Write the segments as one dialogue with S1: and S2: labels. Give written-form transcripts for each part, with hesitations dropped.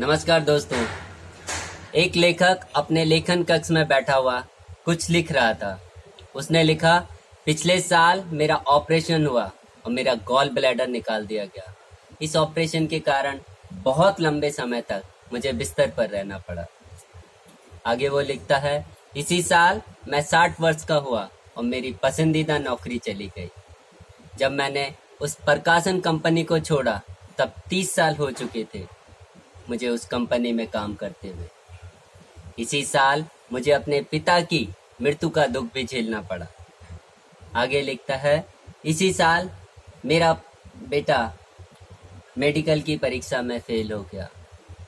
S1: नमस्कार दोस्तों। एक लेखक अपने लेखन कक्ष में बैठा हुआ कुछ लिख रहा था। उसने लिखा, पिछले साल मेरा ऑपरेशन हुआ और मेरा गॉल ब्लैडर निकाल दिया गया। इस ऑपरेशन के कारण बहुत लंबे समय तक मुझे बिस्तर पर रहना पड़ा। आगे वो लिखता है, इसी साल मैं 60 वर्ष का हुआ और मेरी पसंदीदा नौकरी चली गई। जब मैंने उस प्रकाशन कंपनी को छोड़ा तब 30 साल हो चुके थे मुझे उस कंपनी में काम करते हुए। इसी साल मुझे अपने पिता की मृत्यु का दुख भी झेलना पड़ा। आगे लिखता है, इसी साल मेरा बेटा मेडिकल की परीक्षा में फेल हो गया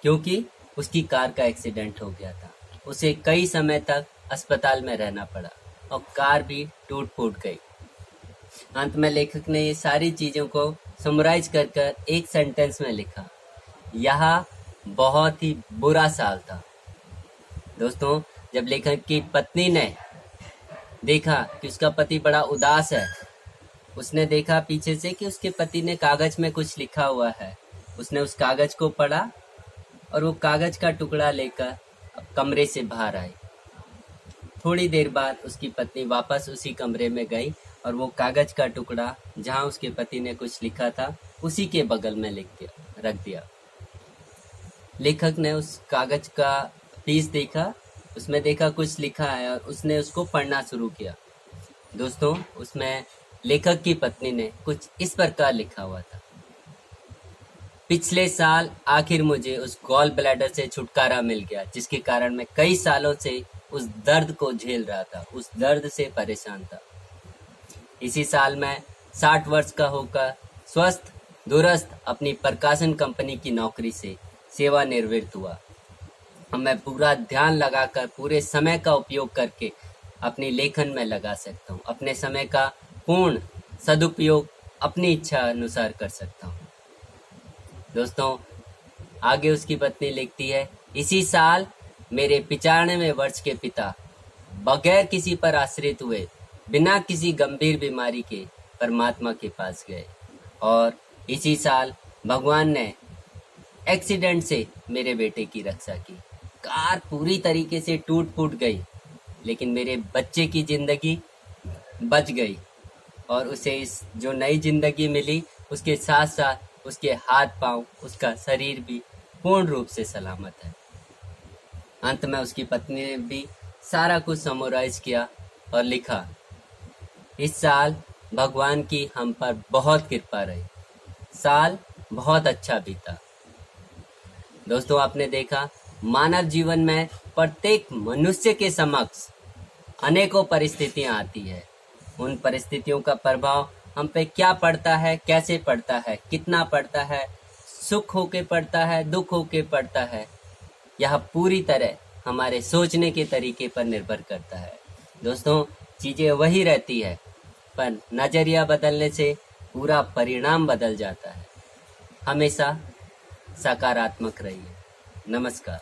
S1: क्योंकि उसकी कार का एक्सीडेंट हो गया था। उसे कई समय तक अस्पताल में रहना पड़ा और कार भी टूट फूट गई। अंत में लेखक ने ये सारी चीज़ों को समराइज कर एक सेंटेंस में लिखा, यह बहुत ही बुरा साल था। दोस्तों, जब लेखक की पत्नी ने देखा कि उसका पति बड़ा उदास है, उसने देखा पीछे से कि उसके पति ने कागज में कुछ लिखा हुआ है। उसने उस कागज को पढ़ा और वो कागज का टुकड़ा लेकर कमरे से बाहर आई। थोड़ी देर बाद उसकी पत्नी वापस उसी कमरे में गई और वो कागज का टुकड़ा जहाँ उसके पति ने कुछ लिखा था उसी के बगल में रख दिया। लेखक ने उस कागज का पीस देखा, उसमें देखा कुछ लिखा है और उसने उसको पढ़ना शुरू किया। दोस्तों, उसमें लेखक की पत्नी ने कुछ इस प्रकार लिखा हुआ था, पिछले साल आखिर मुझे उस गॉल ब्लैडर से छुटकारा मिल गया जिसके कारण मैं कई सालों से उस दर्द को झेल रहा था, उस दर्द से परेशान था। इसी साल मैं 60 वर्ष का होकर स्वस्थ दूरस्थ अपनी प्रकाशन कंपनी की नौकरी से सेवानिवृत्त हुआ। अब मैं पूरा ध्यान लगाकर पूरे समय का उपयोग करके अपनी लेखन में लगा सकता हूँ। अपने समय का पूर्ण सदुपयोग अपनी इच्छा अनुसार कर सकता हूँ। दोस्तों, आगे उसकी पत्नी लिखती है, इसी साल मेरे 95वें वर्ष के पिता बगैर किसी पर आश्रित हुए बिना किसी गंभीर बीमारी के परमात्मा के पास गए और इसी साल भगवान ने एक्सीडेंट से मेरे बेटे की रक्षा की। कार पूरी तरीके से टूट फूट गई लेकिन मेरे बच्चे की जिंदगी बच गई और उसे इस जो नई जिंदगी मिली उसके साथ साथ उसके हाथ पांव, उसका शरीर भी पूर्ण रूप से सलामत है। अंत में उसकी पत्नी ने भी सारा कुछ समराइज किया और लिखा, इस साल भगवान की हम पर बहुत कृपा रही, साल बहुत अच्छा बीता। दोस्तों, आपने देखा मानव जीवन में प्रत्येक मनुष्य के समक्ष अनेकों परिस्थितियां आती है। उन परिस्थितियों का प्रभाव हम पे क्या पड़ता है, कैसे पड़ता है, कितना पड़ता है, सुख होके पड़ता है, दुख होके पड़ता है, यह पूरी तरह हमारे सोचने के तरीके पर निर्भर करता है। दोस्तों, चीजें वही रहती है पर नजरिया बदलने से पूरा परिणाम बदल जाता है। हमेशा सकारात्मक रहिए। नमस्कार।